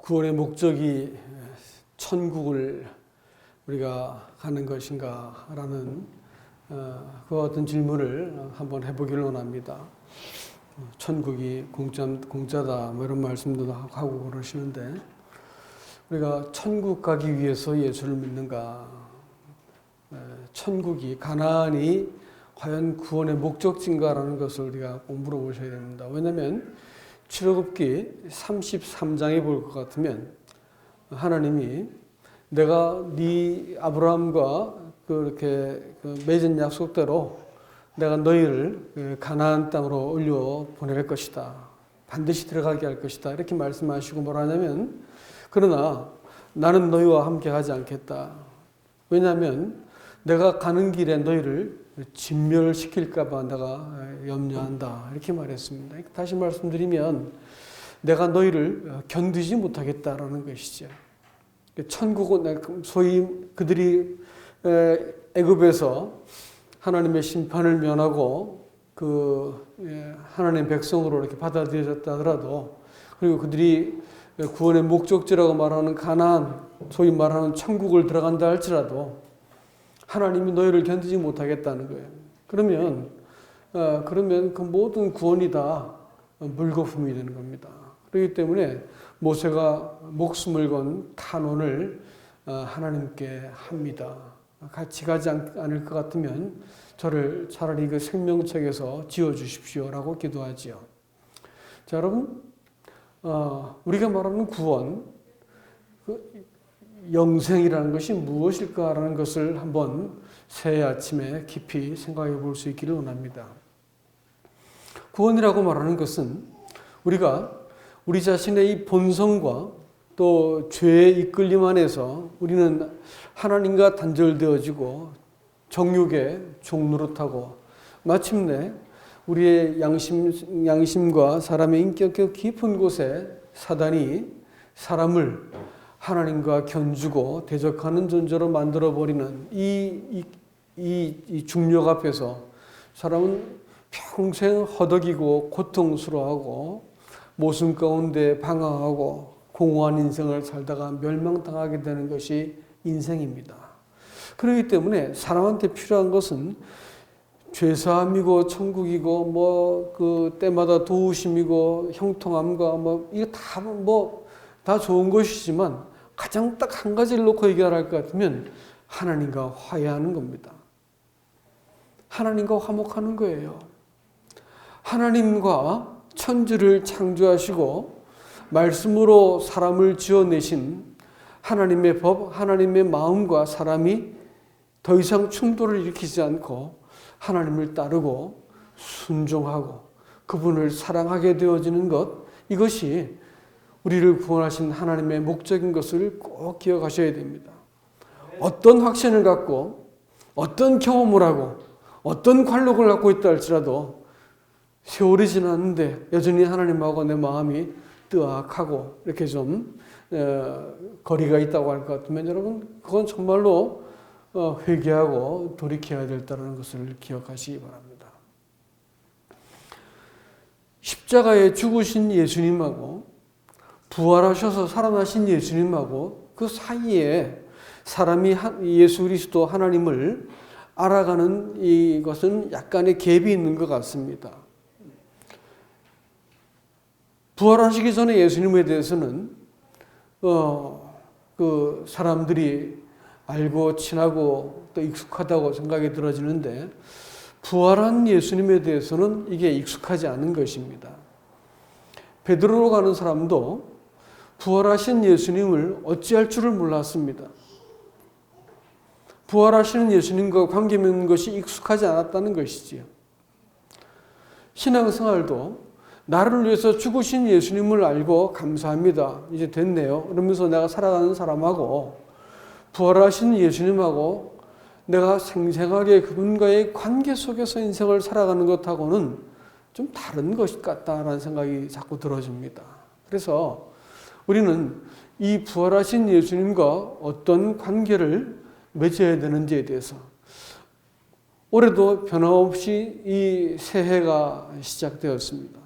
구원의 목적이 천국을 우리가 가는 것인가 라는 그와 같은 질문을 한번 해보기를 원합니다. 천국이 공짜다 뭐 이런 말씀도 하고 그러시는데, 우리가 천국 가기 위해서 예수를 믿는가? 천국이, 가나안이 과연 구원의 목적지인가라는 것을 우리가 꼭 물어보셔야 됩니다. 왜냐하면 출애굽기 33장에 볼 것 같으면 하나님이 내가 네 아브라함과 그렇게 맺은 약속대로 내가 너희를 가나안 땅으로 올려 보낼 것이다. 반드시 들어가게 할 것이다. 이렇게 말씀하시고 뭐라 하냐면, 그러나 나는 너희와 함께 가지 않겠다. 왜냐하면 내가 가는 길에 너희를 진멸시킬까 봐 내가 염려한다. 이렇게 말했습니다. 다시 말씀드리면 내가 너희를 견디지 못하겠다라는 것이죠. 천국은 소위 그들이 애굽에서 하나님의 심판을 면하고 하나님의 백성으로 이렇게 받아들여졌다 하더라도, 그리고 그들이 구원의 목적지라고 말하는 가나안, 소위 말하는 천국을 들어간다 할지라도 하나님이 너희를 견디지 못하겠다는 거예요. 그러면 그 모든 구원이 다 물거품이 되는 겁니다. 그렇기 때문에 모세가 목숨을 건 탄원을 하나님께 합니다. 같이 가지 않을 것 같으면 저를 차라리 그 생명책에서 지어주십시오라고 기도하지요. 자, 여러분, 우리가 말하는 구원, 영생이라는 것이 무엇일까라는 것을 한번 새해 아침에 깊이 생각해 볼 수 있기를 원합니다. 구원이라고 말하는 것은 우리가 우리 자신의 이 본성과 또 죄의 이끌림 안에서 우리는 하나님과 단절되어지고 정욕의 종노릇하고 마침내 우리의 양심과 사람의 인격의 깊은 곳에 사단이 사람을 하나님과 견주고 대적하는 존재로 만들어버리는 이 중력 앞에서 사람은 평생 허덕이고 고통스러워하고 모순 가운데 방황하고 공허한 인생을 살다가 멸망당하게 되는 것이 인생입니다. 그렇기 때문에 사람한테 필요한 것은 죄사함이고 천국이고 때마다 도우심이고 형통함과 이게 다 좋은 것이지만 가장 딱 한 가지를 놓고 얘기할 것 같으면 하나님과 화해하는 겁니다. 하나님과 화목하는 거예요. 하나님과 천지를 창조하시고 말씀으로 사람을 지어내신 하나님의 법, 하나님의 마음과 사람이 더 이상 충돌을 일으키지 않고 하나님을 따르고 순종하고 그분을 사랑하게 되어지는 것, 이것이 우리를 구원하신 하나님의 목적인 것을 꼭 기억하셔야 됩니다. 어떤 확신을 갖고 어떤 경험을 하고 어떤 관록을 갖고 있다 할지라도 세월이 지났는데 여전히 하나님하고 내 마음이 뜨악하고 이렇게 좀 거리가 있다고 할 것 같으면 여러분, 그건 정말로 회개하고 돌이켜야 된다는 것을 기억하시기 바랍니다. 십자가에 죽으신 예수님하고 부활하셔서 살아나신 예수님하고 그 사이에 사람이 예수 그리스도 하나님을 알아가는 이것은 약간의 갭이 있는 것 같습니다. 부활하시기 전에 예수님에 대해서는 사람들이 알고 친하고 또 익숙하다고 생각이 들어지는데, 부활한 예수님에 대해서는 이게 익숙하지 않은 것입니다. 베드로로 가는 사람도 부활하신 예수님을 어찌할 줄을 몰랐습니다. 부활하시는 예수님과 관계 맺는 것이 익숙하지 않았다는 것이지요. 신앙생활도 나를 위해서 죽으신 예수님을 알고 감사합니다. 이제 됐네요. 그러면서 내가 살아가는 사람하고 부활하신 예수님하고 내가 생생하게 그분과의 관계 속에서 인생을 살아가는 것하고는 좀 다른 것 같다라는 생각이 자꾸 들어집니다. 그래서 우리는 이 부활하신 예수님과 어떤 관계를 맺어야 되는지에 대해서 올해도 변함없이 이 새해가 시작되었습니다.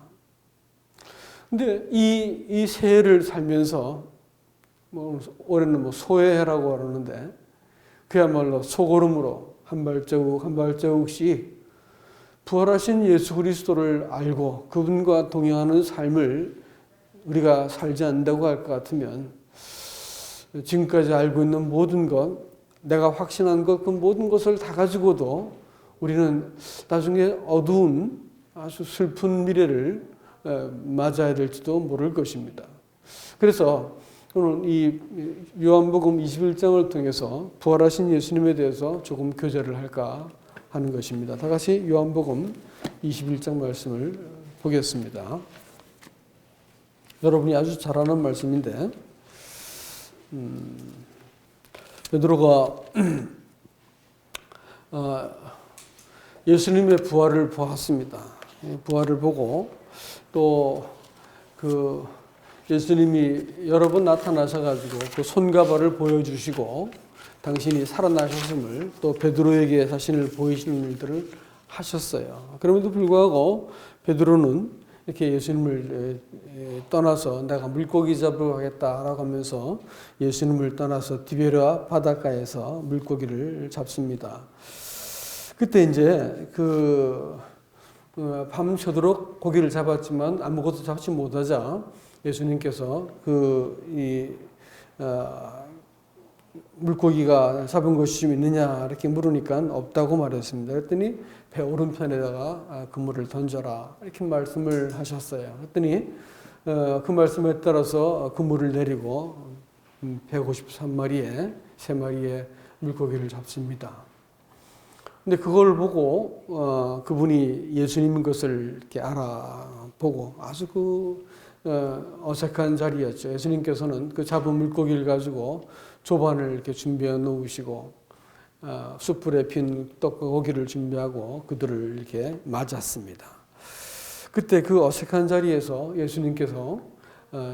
근데 이 새해를 살면서 올해는 소회라고 하는데 그야말로 소걸음으로 한 발자국 한 발자국씩 부활하신 예수 그리스도를 알고 그분과 동행하는 삶을 우리가 살지 않는다고 할 것 같으면 지금까지 알고 있는 모든 것, 내가 확신한 것, 그 모든 것을 다 가지고도 우리는 나중에 어두운 아주 슬픈 미래를 맞아야 될지도 모를 것입니다. 그래서 오늘 이 요한복음 21장을 통해서 부활하신 예수님에 대해서 조금 교제를 할까 하는 것입니다. 다 같이 요한복음 21장 말씀을 보겠습니다. 여러분이 아주 잘 아는 말씀인데 베드로가 예수님의 부활을 보았습니다. 부활을 보고 또 그 예수님이 여러 번 나타나셔가지고 그 손과 발을 보여주시고 당신이 살아나셨음을 또 베드로에게 자신을 보이시는 일들을 하셨어요. 그럼에도 불구하고 베드로는 이렇게 예수님을 떠나서 내가 물고기 잡으러 가겠다라고 하면서 예수님을 떠나서 디베랴 바닷가에서 물고기를 잡습니다. 그때 이제 밤새도록 고기를 잡았지만 아무것도 잡지 못하자 예수님께서 물고기가 잡은 것이 좀 있느냐 이렇게 물으니까 없다고 말했습니다. 그랬더니 배 오른편에다가 그물을 던져라 이렇게 말씀을 하셨어요. 그랬더니 그 말씀에 따라서 그물을 내리고 153마리에 3마리의 물고기를 잡습니다. 근데 그걸 보고 그분이 예수님인 것을 이렇게 알아보고 아주 어색한 자리였죠. 예수님께서는 그 잡은 물고기를 가지고 조반을 이렇게 준비해 놓으시고 숯불에 핀 떡과 고기를 준비하고 그들을 이렇게 맞았습니다. 그때 그 어색한 자리에서 예수님께서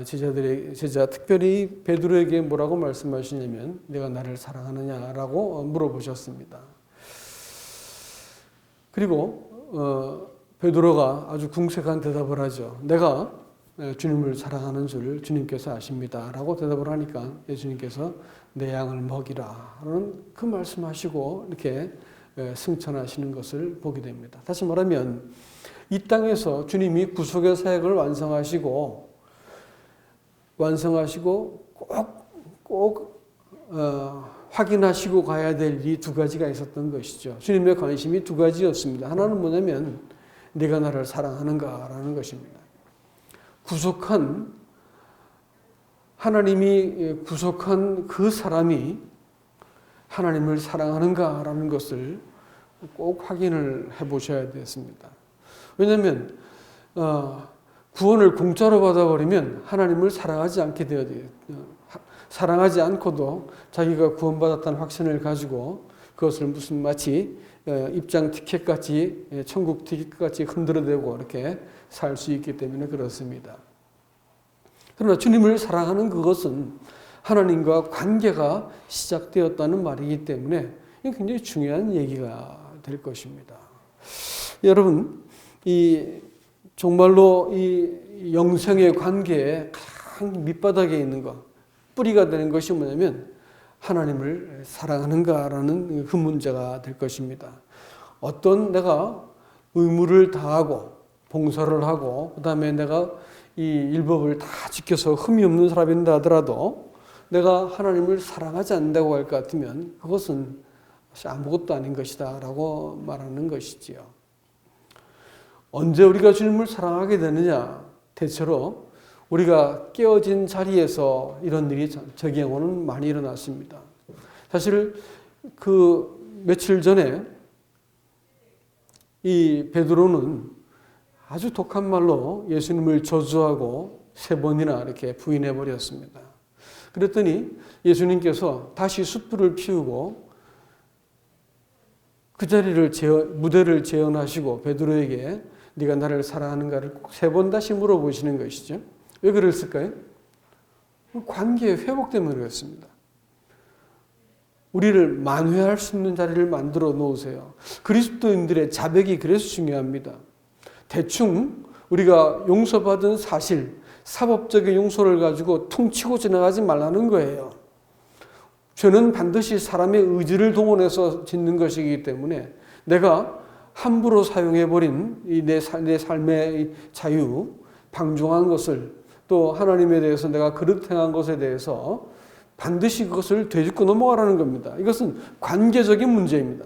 제자 특별히 베드로에게 뭐라고 말씀하시냐면 내가 나를 사랑하느냐라고 물어보셨습니다. 그리고 베드로가 아주 궁색한 대답을 하죠. 내가 주님을 사랑하는 줄 주님께서 아십니다. 라고 대답을 하니까 예수님께서 내 양을 먹이라 라는 그 말씀하시고 이렇게 승천하시는 것을 보게 됩니다. 다시 말하면 이 땅에서 주님이 구속의 사역을 완성하시고 꼭 확인하시고 가야 될 일이 두 가지가 있었던 것이죠. 주님의 관심이 두 가지였습니다. 하나는 뭐냐면 네가 나를 사랑하는가라는 것입니다. 하나님이 구속한 그 사람이 하나님을 사랑하는가라는 것을 꼭 확인을 해보셔야 됐습니다. 왜냐하면 구원을 공짜로 받아버리면 하나님을 사랑하지 않게 되어야 돼요. 사랑하지 않고도 자기가 구원받았다는 확신을 가지고 그것을 무슨 마치 입장 티켓같이 천국 티켓같이 흔들어대고 이렇게 살 수 있기 때문에 그렇습니다. 그러나 주님을 사랑하는 그것은 하나님과 관계가 시작되었다는 말이기 때문에 굉장히 중요한 얘기가 될 것입니다. 여러분, 정말로 이 영생의 관계에 가장 밑바닥에 있는 것, 뿌리가 되는 것이 뭐냐면 하나님을 사랑하는가라는 그 문제가 될 것입니다. 어떤 내가 의무를 다하고 봉사를 하고 그다음에 내가 이 율법을 다 지켜서 흠이 없는 사람인다 하더라도 내가 하나님을 사랑하지 않는다고 할 것 같으면 그것은 아무것도 아닌 것이다 라고 말하는 것이지요. 언제 우리가 주님을 사랑하게 되느냐? 대체로 우리가 깨어진 자리에서 이런 일이 저 경우는 많이 일어났습니다. 사실 며칠 전에 이 베드로는 아주 독한 말로 예수님을 저주하고 3번이나 이렇게 부인해 버렸습니다. 그랬더니 예수님께서 다시 숯불을 피우고 그 자리를 무대를 재현하시고 베드로에게 네가 나를 사랑하는가를 꼭 3번 다시 물어보시는 것이죠. 왜 그랬을까요? 관계의 회복 때문에 그렇습니다. 우리를 만회할 수 있는 자리를 만들어 놓으세요. 그리스도인들의 자백이 그래서 중요합니다. 대충 우리가 용서받은 사실, 사법적인 용서를 가지고 퉁치고 지나가지 말라는 거예요. 죄는 반드시 사람의 의지를 동원해서 짓는 것이기 때문에 내가 함부로 사용해버린 내 삶의 자유, 방종한 것을 또 하나님에 대해서 내가 그릇 행한 것에 대해서 반드시 그것을 되짚고 넘어가라는 겁니다. 이것은 관계적인 문제입니다.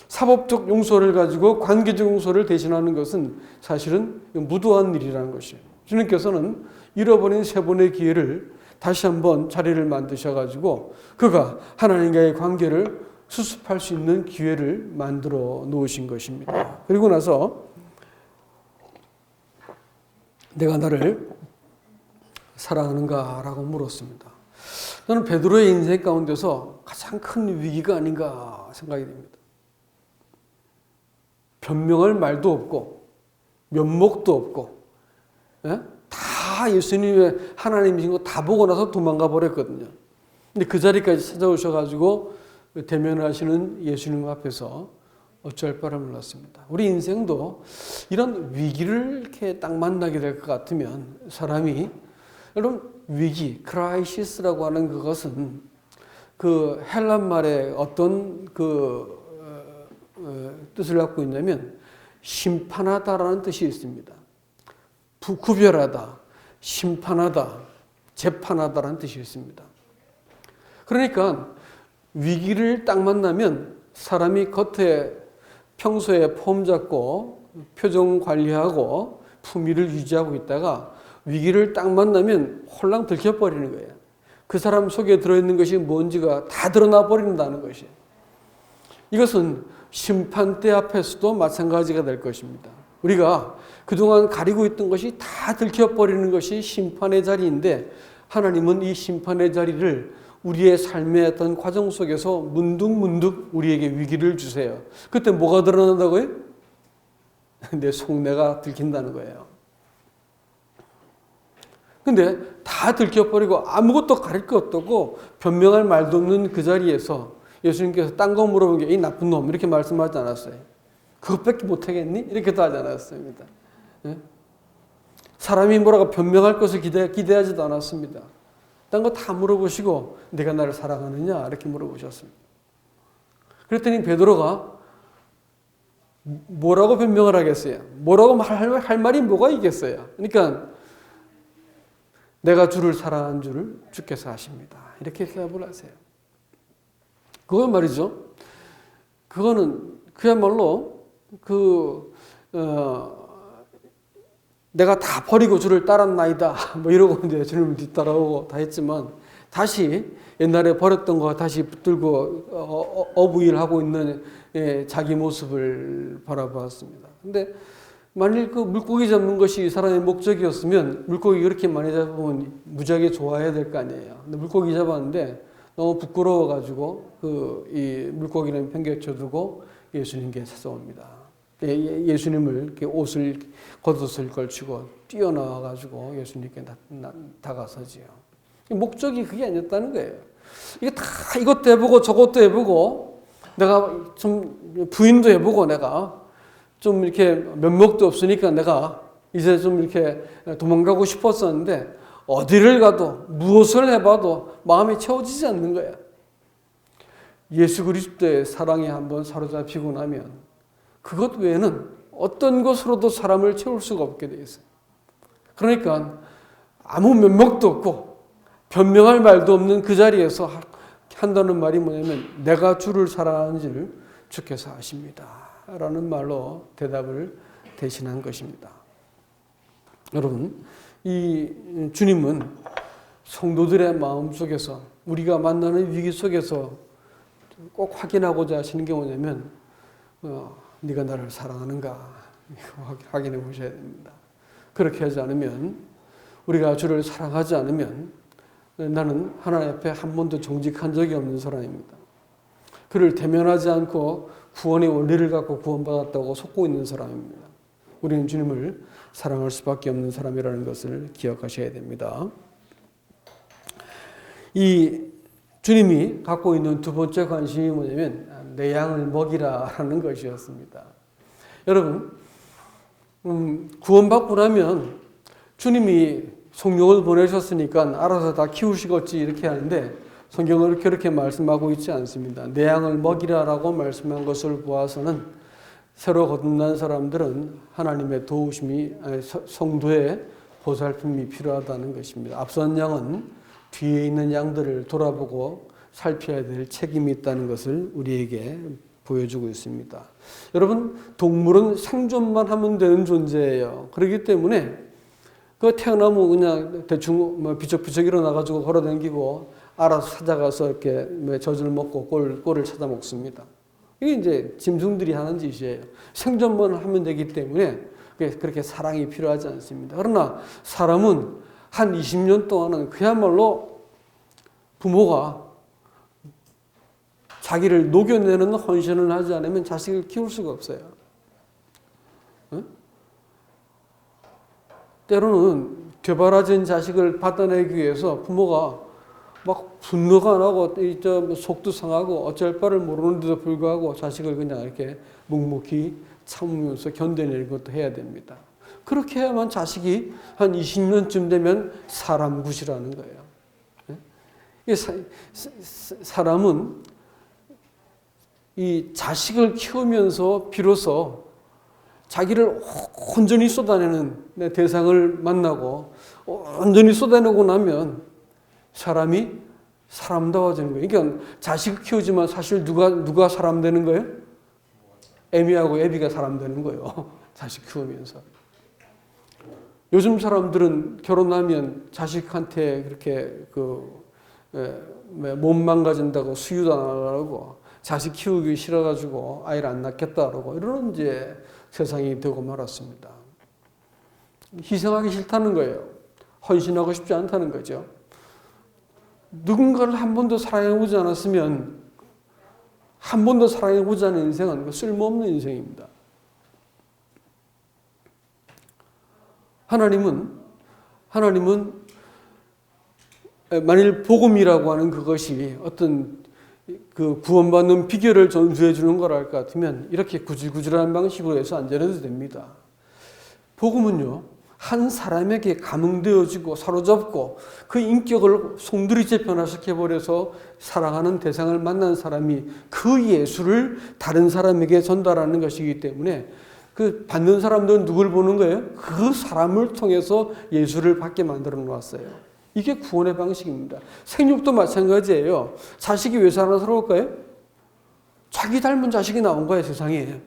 사법적 용서를 가지고 관계적 용서를 대신하는 것은 사실은 무도한 일이라는 것이에요. 주님께서는 잃어버린 세 번의 기회를 다시 한번 자리를 만드셔가지고 그가 하나님과의 관계를 수습할 수 있는 기회를 만들어 놓으신 것입니다. 그리고 나서 내가 나를 사랑하는가? 라고 물었습니다. 저는 베드로의 인생 가운데서 가장 큰 위기가 아닌가 생각이 됩니다. 변명할 말도 없고 면목도 없고 다 예수님의 하나님이신 거 다 보고 나서 도망가 버렸거든요. 근데 그 자리까지 찾아오셔가지고 대면을 하시는 예수님 앞에서 어쩔 바를 몰랐습니다. 우리 인생도 이런 위기를 이렇게 딱 만나게 될 것 같으면 사람이 여러분 위기, 크라이시스라고 하는 그것은 그 헬란 말에 어떤 뜻을 갖고 있냐면 심판하다라는 뜻이 있습니다. 구별하다, 심판하다, 재판하다라는 뜻이 있습니다. 그러니까 위기를 딱 만나면 사람이 겉에 평소에 폼 잡고 표정 관리하고 품위를 유지하고 있다가 위기를 딱 만나면 홀랑 들켜버리는 거예요. 그 사람 속에 들어있는 것이 뭔지가 다 드러나 버린다는 것이에요. 이것은 심판대 앞에서도 마찬가지가 될 것입니다. 우리가 그동안 가리고 있던 것이 다 들켜버리는 것이 심판의 자리인데 하나님은 이 심판의 자리를 우리의 삶의 어떤 과정 속에서 문득문득 우리에게 위기를 주세요. 그때 뭐가 드러난다고요? 내 속내가 들킨다는 거예요. 근데 다 들켜버리고 아무것도 가릴 것 없고 변명할 말도 없는 그 자리에서 예수님께서 딴 거 물어본 게 이 나쁜 놈 이렇게 말씀하지 않았어요. 그것밖에 못하겠니? 이렇게도 하지 않았습니다. 사람이 뭐라고 변명할 것을 기대하지도 않았습니다. 딴 거 다 물어보시고 내가 나를 사랑하느냐 이렇게 물어보셨습니다. 그랬더니 베드로가 뭐라고 변명을 하겠어요? 뭐라고 할 말이 뭐가 있겠어요? 그러니까 내가 주를 사랑한 줄을 주께서 아십니다. 이렇게 대답을 하세요. 그건 말이죠. 그거는 그야말로 내가 다 버리고 주를 따랐나이다. 뭐 이러고 이제 주님을 뒤따라오고 다 했지만 다시 옛날에 버렸던 거 다시 붙들고 어부일하고 있는 자기 모습을 바라보았습니다. 근데 만일 그 물고기 잡는 것이 이 사람의 목적이었으면 물고기 그렇게 많이 잡으면 무지하게 좋아해야 될 거 아니에요. 근데 물고기 잡았는데 너무 부끄러워가지고 이 물고기는 평겨쳐두고 예수님께 찾아옵니다. 예수님을 이렇게 겉옷을 걸치고 뛰어나와가지고 예수님께 다가서지요. 목적이 그게 아니었다는 거예요. 이게 다 이것도 해보고 저것도 해보고 내가 좀 부인도 해보고 내가 좀 이렇게 면목도 없으니까 내가 이제 좀 이렇게 도망가고 싶었었는데 어디를 가도 무엇을 해봐도 마음이 채워지지 않는 거야. 예수 그리스도의 사랑에 한번 사로잡히고 나면 그것 외에는 어떤 것으로도 사람을 채울 수가 없게 돼 있어요. 그러니까 아무 면목도 없고 변명할 말도 없는 그 자리에서 한다는 말이 뭐냐면 내가 주를 사랑하는지를 주께서 아십니다. 라는 말로 대답을 대신한 것입니다. 여러분, 이 주님은 성도들의 마음 속에서 우리가 만나는 위기 속에서 꼭 확인하고자 하시는 게 뭐냐면 네가 나를 사랑하는가 확인해 보셔야 됩니다. 그렇게 하지 않으면 우리가 주를 사랑하지 않으면 나는 하나님 앞에 한 번도 정직한 적이 없는 사람입니다. 그를 대면하지 않고 구원의 원리를 갖고 구원받았다고 속고 있는 사람입니다. 우리는 주님을 사랑할 수밖에 없는 사람이라는 것을 기억하셔야 됩니다. 이 주님이 갖고 있는 두 번째 관심이 뭐냐면 내 양을 먹이라라는 것이었습니다. 여러분, 구원받고 나면 주님이 성령을 보내셨으니까 알아서 다 키우시겠지 이렇게 하는데 성경은 그렇게 말씀하고 있지 않습니다. 내 양을 먹이라라고 말씀한 것을 보아서는 새로 거듭난 사람들은 하나님의 도우심이 성도의 보살핌이 필요하다는 것입니다. 앞선 양은 뒤에 있는 양들을 돌아보고 살펴야 될 책임이 있다는 것을 우리에게 보여주고 있습니다. 여러분, 동물은 생존만 하면 되는 존재예요. 그렇기 때문에 그 태어나면 그냥 대충 비쩍비쩍 일어나가지고 걸어다니고 알아서 찾아가서 이렇게 젖을 먹고 꼴을 찾아 먹습니다. 이게 이제 짐승들이 하는 짓이에요. 생존만 하면 되기 때문에 그렇게 사랑이 필요하지 않습니다. 그러나 사람은 한 20년 동안은 그야말로 부모가 자기를 녹여내는 헌신을 하지 않으면 자식을 키울 수가 없어요. 응? 때로는 되바라진 자식을 받아내기 위해서 부모가 막 분노가 나고 속도 상하고 어쩔 바를 모르는데도 불구하고 자식을 그냥 이렇게 묵묵히 참으면서 견뎌내는 것도 해야 됩니다. 그렇게 해야만 자식이 한 20년쯤 되면 사람 굿이라는 거예요. 사람은 이 자식을 키우면서 비로소 자기를 온전히 쏟아내는 대상을 만나고 온전히 쏟아내고 나면 사람이 사람다워지는 거예요. 그러니까 자식을 키우지만 사실 누가 사람 되는 거예요? 애미하고 애비가 사람 되는 거예요. 자식 키우면서. 요즘 사람들은 결혼하면 자식한테 그렇게 몸 망가진다고 수유도 안 하려고 자식 키우기 싫어가지고 아이를 안 낳겠다라고 이런 이제 세상이 되고 말았습니다. 희생하기 싫다는 거예요. 헌신하고 싶지 않다는 거죠. 누군가를 한 번도 사랑해보지 않았으면 한 번도 사랑해보지 않은 인생은 쓸모없는 인생입니다. 하나님은 만일 복음이라고 하는 그것이 어떤 그 구원받는 비결을 전수해 주는 거랄 것 같으면 이렇게 구질구질한 방식으로 해서 안 전해도 됩니다. 복음은요, 한 사람에게 감흥되어지고 사로잡고 그 인격을 송두리째 변화시켜버려서 사랑하는 대상을 만난 사람이 그 예수를 다른 사람에게 전달하는 것이기 때문에 그 받는 사람들은 누굴 보는 거예요? 그 사람을 통해서 예수를 받게 만들어 놓았어요. 이게 구원의 방식입니다. 생육도 마찬가지예요. 자식이 왜 사랑스러울까요? 자기 닮은 자식이 나온 거예요, 세상에.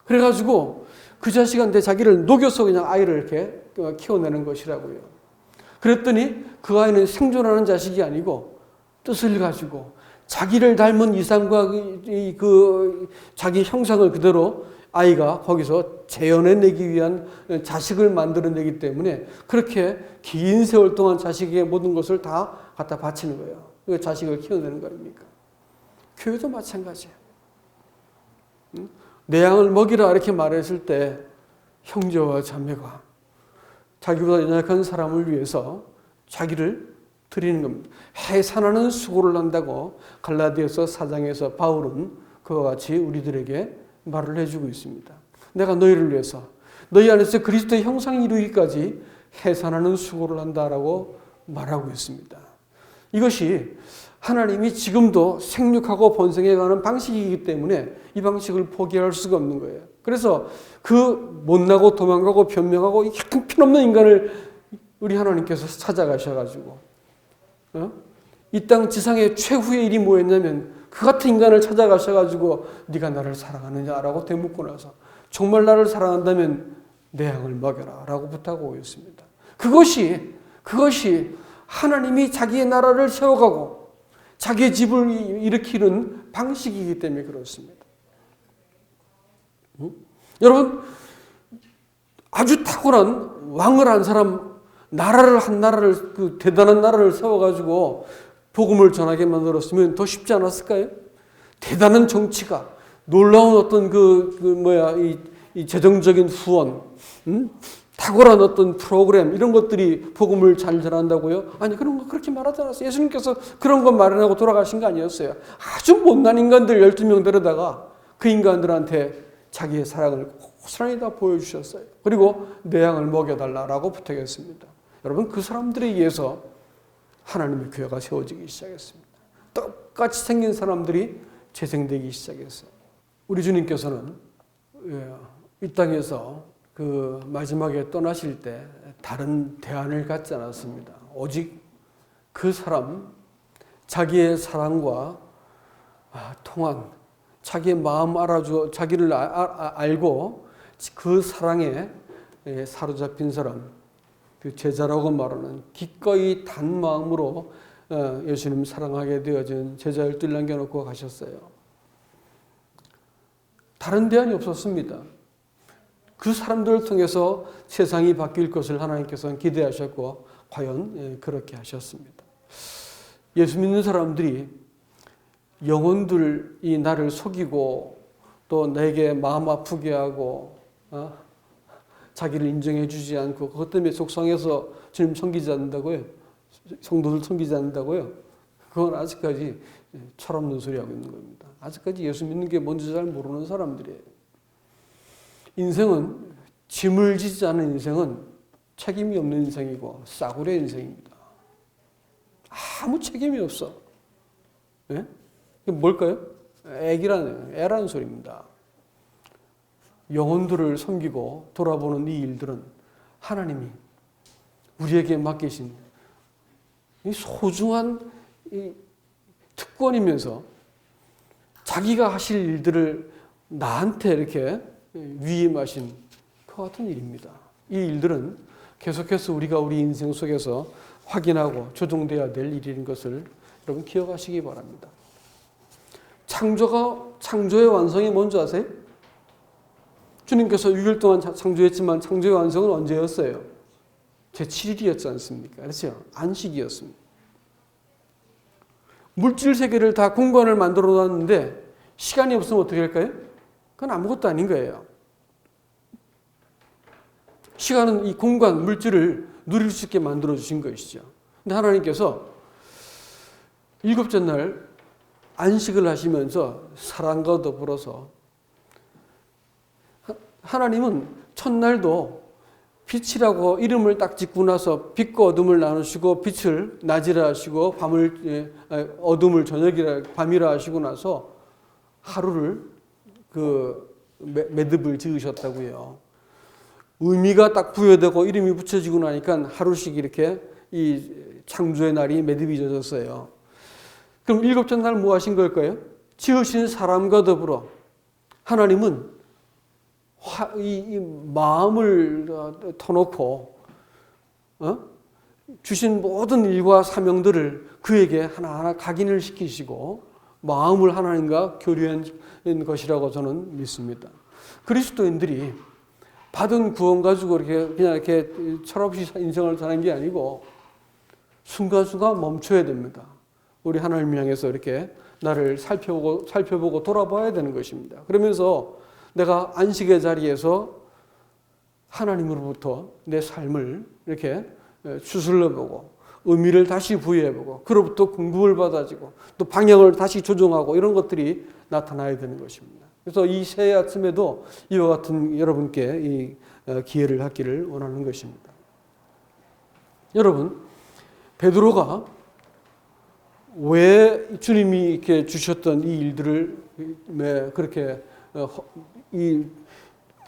그래가지고 그 자식한테 자기를 녹여서 그냥 아이를 이렇게 키워내는 것이라고요. 그랬더니 그 아이는 생존하는 자식이 아니고 뜻을 가지고 자기를 닮은 이상과 그 자기 형상을 그대로 아이가 거기서 재현해내기 위한 자식을 만들어내기 때문에 그렇게 긴 세월 동안 자식에게 모든 것을 다 갖다 바치는 거예요. 그 자식을 키워내는 거 아닙니까? 교회도 마찬가지예요. 내 양을 먹이라 이렇게 말했을 때 형제와 자매가 자기보다 연약한 사람을 위해서 자기를 드리는 겁니다. 해산하는 수고를 한다고 갈라디아서 4장에서 바울은 그와 같이 우리들에게 말을 해주고 있습니다. 내가 너희를 위해서 너희 안에서 그리스도의 형상을 이루기까지 해산하는 수고를 한다라고 말하고 있습니다. 이것이 하나님이 지금도 생육하고 번성해가는 방식이기 때문에 이 방식을 포기할 수가 없는 거예요. 그래서 그 못나고 도망가고 변명하고 형편없는 인간을 우리 하나님께서 찾아가셔가지고 이 땅 지상의 최후의 일이 뭐였냐면 그 같은 인간을 찾아가셔가지고 네가 나를 사랑하느냐라고 되묻고 나서 정말 나를 사랑한다면 내 양을 먹여라 라고 부탁하고 있습니다. 그것이 하나님이 자기의 나라를 세워가고 자기의 집을 일으키는 방식이기 때문에 그렇습니다. 여러분, 아주 탁월한 왕을 한 사람, 나라를 그 대단한 나라를 세워가지고 복음을 전하게 만들었으면 더 쉽지 않았을까요? 대단한 정치가, 놀라운 어떤 이 재정적인 후원, 탁월한 어떤 프로그램, 이런 것들이 복음을 잘 전한다고요? 아니, 그런 거 그렇게 말하지 않았어요. 예수님께서 그런 거 마련하고 돌아가신 거 아니었어요. 아주 못난 인간들 12명 데려다가 그 인간들한테 자기의 사랑을 고스란히 다 보여주셨어요. 그리고 내 양을 먹여달라고 부탁했습니다. 여러분, 그 사람들에 의해서 하나님의 교회가 세워지기 시작했습니다. 똑같이 생긴 사람들이 재생되기 시작했어요. 우리 주님께서는 이 땅에서 그 마지막에 떠나실 때 다른 대안을 갖지 않았습니다. 오직 그 사람, 자기의 사랑과 통한, 자기의 마음 자기를 알고 그 사랑에 사로잡힌 사람, 그 제자라고 말하는 기꺼이 단 마음으로 예수님 사랑하게 되어진 제자 12를 남겨놓고 가셨어요. 다른 대안이 없었습니다. 그 사람들을 통해서 세상이 바뀔 것을 하나님께서는 기대하셨고 과연 그렇게 하셨습니다. 예수 믿는 사람들이 영혼들이 나를 속이고 또 내게 마음 아프게 하고 자기를 인정해 주지 않고 그것 때문에 속상해서 주님 섬기지 않는다고요? 성도들 섬기지 않는다고요? 그건 아직까지 철없는 소리 하고 있는 겁니다. 아직까지 예수 믿는 게 뭔지 잘 모르는 사람들이에요. 인생은, 짐을 지지 않은 인생은 책임이 없는 인생이고 싸구려 인생입니다. 아무 책임이 없어. 예? 이게 뭘까요? 애라는 소리입니다. 영혼들을 섬기고 돌아보는 이 일들은 하나님이 우리에게 맡기신 이 소중한 이 특권이면서 자기가 하실 일들을 나한테 이렇게 위임하신 그 같은 일입니다. 이 일들은 계속해서 우리가 우리 인생 속에서 확인하고 조정되어야 될 일인 것을 여러분 기억하시기 바랍니다. 창조의 완성이 뭔지 아세요? 주님께서 6일 동안 창조했지만 창조의 완성은 언제였어요? 제7일이었지 않습니까? 그렇죠? 안식이었습니다. 물질 세계를 다 공간을 만들어 놨는데 시간이 없으면 어떻게 할까요? 그건 아무것도 아닌 거예요. 시간은 이 공간, 물질을 누릴 수 있게 만들어 주신 것이죠. 근데 하나님께서 일곱째 날 안식을 하시면서 사랑과 더불어서 하나님은 첫날도 빛이라고 이름을 딱 짓고 나서 빛과 어둠을 나누시고 빛을 낮이라 하시고 어둠을 저녁이라 밤이라 하시고 나서 하루를 그 매듭을 지으셨다고요. 의미가 딱 부여되고 이름이 붙여지고 나니까 하루씩 이렇게 이 창조의 날이 매듭이 져졌어요. 그럼 일곱째 날 뭐 하신 걸까요? 지으신 사람과 더불어 하나님은 이 마음을 터놓고 주신 모든 일과 사명들을 그에게 하나하나 각인을 시키시고 마음을 하나님과 교류한 것이라고 저는 믿습니다. 그리스도인들이 받은 구원 가지고 그냥 이렇게 철없이 인생을 사는 게 아니고 순간순간 멈춰야 됩니다. 우리 하나님을 향해서 이렇게 나를 살펴보고 돌아봐야 되는 것입니다. 그러면서 내가 안식의 자리에서 하나님으로부터 내 삶을 이렇게 추슬러보고 의미를 다시 부여해보고 그로부터 궁극을 받아지고 또 방향을 다시 조정하고 이런 것들이 나타나야 되는 것입니다. 그래서 이 새해 아침에도 이와 같은 여러분께 이 기회를 갖기를 원하는 것입니다. 여러분, 베드로가 왜 주님이 이렇게 주셨던 이 일들을 그렇게 이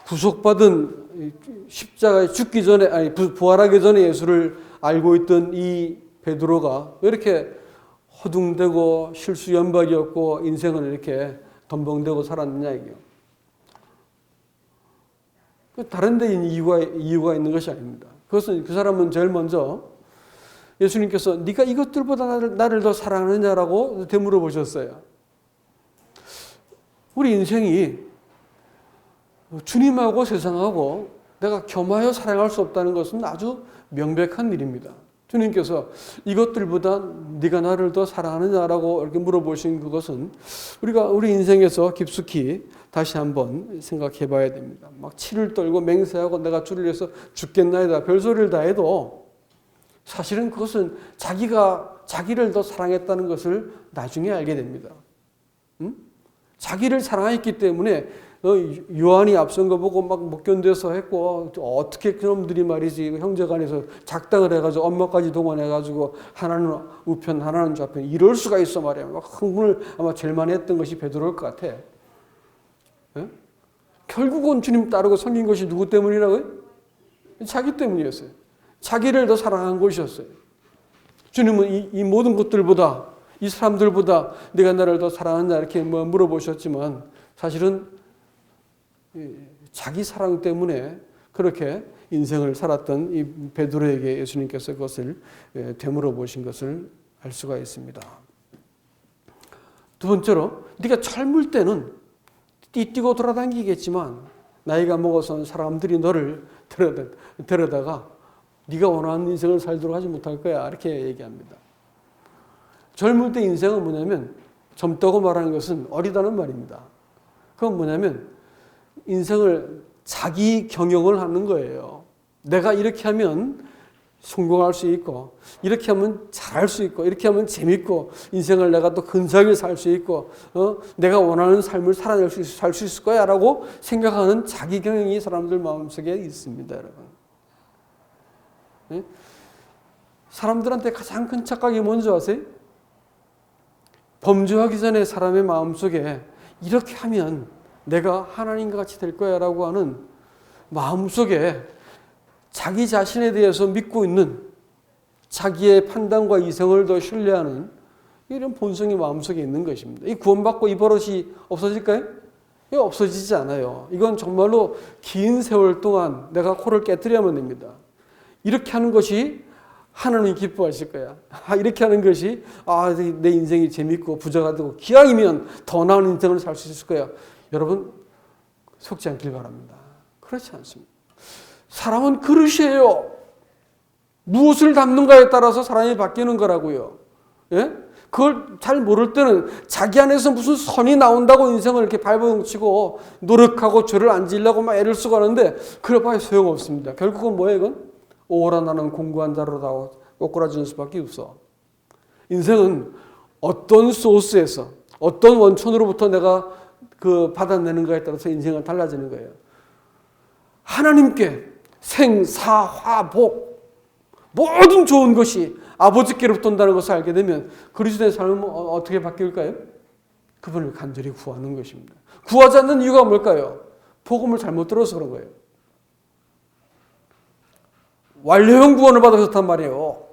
구속받은 십자가에 죽기 전에 부활하기 전에 예수를 알고 있던 이 베드로가 왜 이렇게 허둥대고 실수 연박이었고 인생을 이렇게 덤벙대고 살았느냐 이게요. 다른 데 이유가 있는 것이 아닙니다. 그것은 그 사람은 제일 먼저 예수님께서 네가 이것들보다 나를 더 사랑하느냐라고 되물어 보셨어요. 우리 인생이 주님하고 세상하고 내가 겸하여 사랑할 수 없다는 것은 아주 명백한 일입니다. 주님께서 이것들보다 네가 나를 더 사랑하느냐라고 이렇게 물어보신 그것은 우리가 우리 인생에서 깊숙이 다시 한번 생각해 봐야 됩니다. 막 치를 떨고 맹세하고 내가 주를 위해서 죽겠나이다 별소리를 다 해도 사실은 그것은 자기가 자기를 더 사랑했다는 것을 나중에 알게 됩니다. 자기를 사랑했기 때문에 요한이 앞선 거 보고 막 못 견뎌서 했고, 어떻게 그놈들이 말이지 형제간에서 작당을 해가지고 엄마까지 동원해가지고 하나는 우편 하나는 좌편 이럴 수가 있어 말이야. 막 흥분을 아마 제일 많이 했던 것이 베드로일 것 같아. 예? 결국은 주님 따르고 섬긴 것이 누구 때문이라고요? 자기 때문이었어요. 자기를 더 사랑한 것이었어요. 주님은 이 모든 것들보다, 이 사람들보다 내가 나를 더 사랑하느냐 이렇게 물어보셨지만 사실은 자기 사랑 때문에 그렇게 인생을 살았던 이 베드로에게 예수님께서 그것을 되물어 보신 것을 알 수가 있습니다. 두 번째로, 네가 젊을 때는 띠뛰고 돌아다니겠지만 나이가 먹어서는 사람들이 너를 데려다가 네가 원하는 인생을 살도록 하지 못할 거야 이렇게 얘기합니다. 젊을 때 인생은 뭐냐면, 젊다고 말하는 것은 어리다는 말입니다. 그건 뭐냐면 인생을 자기 경영을 하는 거예요. 내가 이렇게 하면 성공할 수 있고, 이렇게 하면 잘할 수 있고, 이렇게 하면 재밌고, 인생을 내가 또 근사하게 살 수 있고, 내가 원하는 삶을 살아낼 수 살 수 있을 거야 라고 생각하는 자기 경영이 사람들 마음속에 있습니다, 여러분. 네? 사람들한테 가장 큰 착각이 뭔지 아세요? 범죄하기 전에 사람의 마음속에 이렇게 하면 내가 하나님과 같이 될 거야 라고 하는 마음속에 자기 자신에 대해서 믿고 있는, 자기의 판단과 이성을 더 신뢰하는 이런 본성이 마음속에 있는 것입니다. 이 구원받고 이 버릇이 없어질까요? 이거 없어지지 않아요. 이건 정말로 긴 세월 동안 내가 코를 깨뜨려야만 됩니다. 이렇게 하는 것이 하나님 기뻐하실 거야. 이렇게 하는 것이 내 인생이 재밌고 부자가 되고 기왕이면 더 나은 인생을 살 수 있을 거야. 여러분 속지 않길 바랍니다. 그렇지 않습니다. 사람은 그릇이에요. 무엇을 담는가에 따라서 사람이 바뀌는 거라고요. 예? 그걸 잘 모를 때는 자기 안에서 무슨 선이 나온다고 인생을 이렇게 발버둥치고 노력하고 죄를 안 지으려고 막 애를 쓰고 하는데 그래 봐야 소용없습니다. 결국은 뭐예요 이건? 오호라 나는 공부한 자로다 꼬꾸라지는 수밖에 없어. 인생은 어떤 소스에서 어떤 원천으로부터 내가 받아내는 거에 따라서 인생은 달라지는 거예요. 하나님께 생사화복 모든 좋은 것이 아버지께로부터 온다는 것을 알게 되면 그리스도의 삶은 어떻게 바뀔까요? 그분을 간절히 구하는 것입니다. 구하지 않는 이유가 뭘까요? 복음을 잘못 들어서 그런 거예요. 완료형 구원을 받으셨단 말이에요.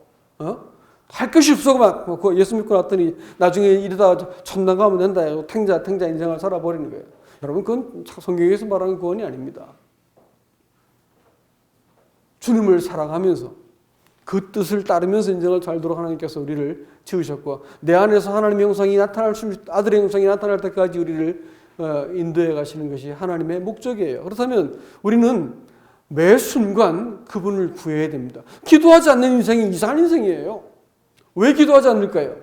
할 것이 없어 막 예수 믿고 났더니 나중에 이러다 천당 가면 된다. 탱자 인생을 살아버리는 거예요. 여러분 그건 성경에서 말하는 구원이 아닙니다. 주님을 사랑하면서 그 뜻을 따르면서 인생을 살도록 하나님께서 우리를 지으셨고 내 안에서 하나님의 형상이 나타날 수 아들의 형상이 나타날 때까지 우리를 인도해 가시는 것이 하나님의 목적이에요. 그렇다면 우리는 매 순간 그분을 구해야 됩니다. 기도하지 않는 인생이 이상한 인생이에요. 왜 기도하지 않을까요?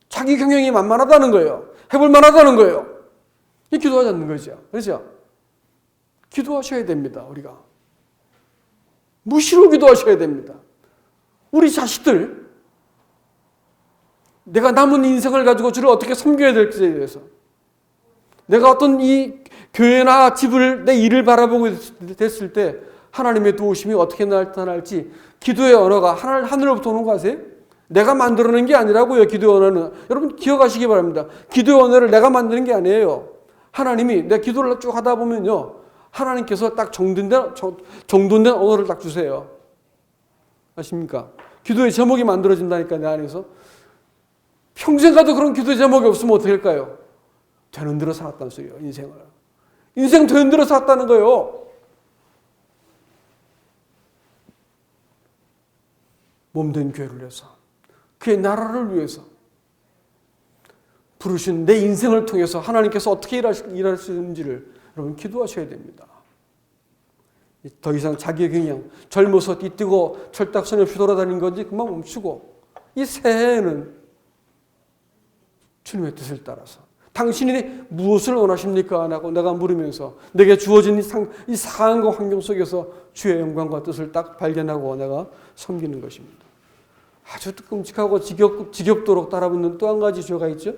자기 경영이 만만하다는 거예요. 해볼 만하다는 거예요. 기도하지 않는 거죠. 그렇죠? 기도하셔야 됩니다. 우리가. 무시로 기도하셔야 됩니다. 우리 자식들, 내가 남은 인생을 가지고 주를 어떻게 섬겨야 될지에 대해서, 내가 어떤 이 교회나 집을 내 일을 바라보고 됐을 때 하나님의 도우심이 어떻게 나타날지 기도의 언어가 하늘로부터 오는 거 아세요? 내가 만들어낸 게 아니라고요. 기도의 언어는. 여러분 기억하시기 바랍니다. 기도의 언어를 내가 만드는 게 아니에요. 하나님이 내 기도를 쭉 하다 보면요. 하나님께서 딱 정돈된 언어를 딱 주세요. 아십니까? 기도의 제목이 만들어진다니까 내 안에서. 평생 가도 그런 기도의 제목이 없으면 어떻게 할까요? 되는 대로 살았다는 소리예요. 인생을. 인생 되는 대로 살았다는 거예요. 몸된 교회를 위해서, 그의 나라를 위해서 부르신 내 인생을 통해서 하나님께서 어떻게 일할 수 있는지를 여러분 기도하셔야 됩니다. 더 이상 자기의 경영, 젊어서 띠뛰고 철딱선이 없이 돌아다니는 건지 그만 멈추고 이 새해에는 주님의 뜻을 따라서 당신이 무엇을 원하십니까? 하고 내가 물으면서 내게 주어진 이 상황과 환경 속에서 주의 영광과 뜻을 딱 발견하고 내가 섬기는 것입니다. 아주 끔찍하고 지겹도록 따라붙는 또 한 가지 죄가 있죠.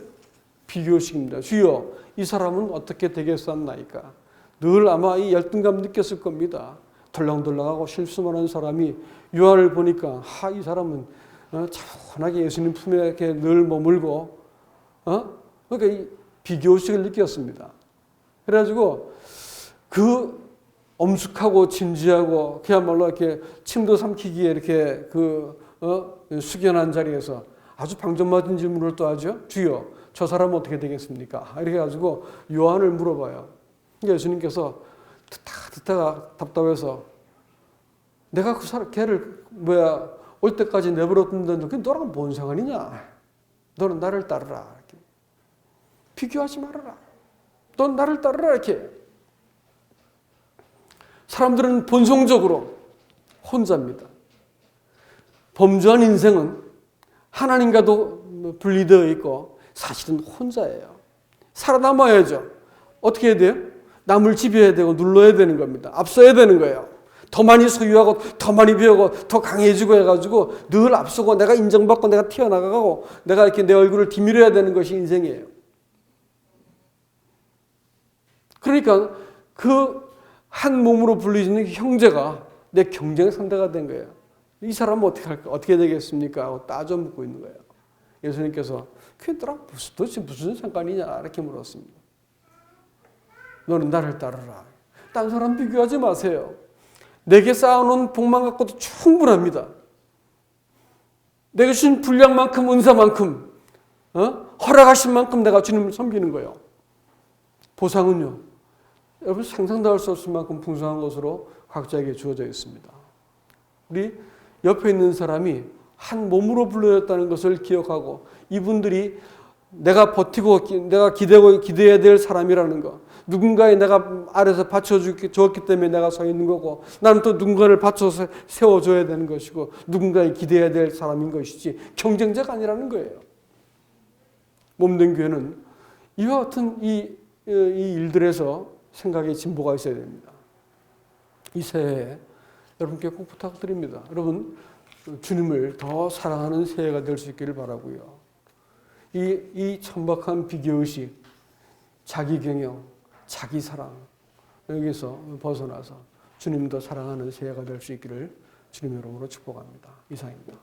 비교식입니다. 주여, 이 사람은 어떻게 되겠었나이까? 늘 아마 이 열등감 느꼈을 겁니다. 덜렁덜렁하고 실수만 한 사람이 요한을 보니까 이 사람은 차분하게 예수님 품에 이렇게 늘 머물고 그러니까 이 비교식을 느꼈습니다. 그래가지고 그 엄숙하고 진지하고 그야말로 이렇게 침도 삼키기에 이렇게 숙연한 자리에서 아주 방정맞은 질문을 또 하죠. 주여, 저 사람은 어떻게 되겠습니까? 이렇게 해가지고 요한을 물어봐요. 예수님께서 듣다가 답답해서 내가 그 사람 걔를 올 때까지 내버려둔다는데 그게 너랑 뭔 상관이냐? 너는 나를 따르라. 이렇게. 비교하지 말아라. 넌 나를 따르라. 이렇게. 사람들은 본성적으로 혼자입니다. 범죄한 인생은 하나님과도 분리되어 있고 사실은 혼자예요. 살아남아야죠. 어떻게 해야 돼요? 남을 지배해야 되고 눌러야 되는 겁니다. 앞서야 되는 거예요. 더 많이 소유하고 더 많이 배우고 더 강해지고 해가지고 늘 앞서고 내가 인정받고 내가 튀어나가고 내가 이렇게 내 얼굴을 디밀어야 되는 것이 인생이에요. 그러니까 그 한 몸으로 불리는 형제가 내 경쟁 상대가 된 거예요. 이 사람은 어떻게 할까? 어떻게 되겠습니까? 하고 따져 묻고 있는 거예요. 예수님께서 그게 너랑 도대체 무슨 상관이냐? 이렇게 물었습니다. 너는 나를 따르라. 딴 사람 비교하지 마세요. 내게 쌓아놓은 복만 갖고도 충분합니다. 내가 주신 분량만큼 은사만큼 허락하신 만큼 내가 주님을 섬기는 거예요. 보상은요. 여러분 상상도 할 수 없을 만큼 풍성한 것으로 각자에게 주어져 있습니다. 우리 옆에 있는 사람이 한 몸으로 불러졌다는 것을 기억하고 이분들이 내가 버티고 내가 기대해야 될 사람이라는 거, 누군가에 내가 아래서 받쳐주었기 때문에 내가 서 있는 거고 나는 또 누군가를 받쳐서 세워줘야 되는 것이고 누군가에 기대해야 될 사람인 것이지 경쟁자가 아니라는 거예요. 몸된 교회는 이와 같은 이 일들에서 생각의 진보가 있어야 됩니다. 이 새해에 여러분께 꼭 부탁드립니다. 여러분 주님을 더 사랑하는 새해가 될 수 있기를 바라고요. 이 천박한 비교의식, 자기경영, 자기사랑 여기서 벗어나서 주님 더 사랑하는 새해가 될 수 있기를 주님의 이름으로 축복합니다. 이상입니다.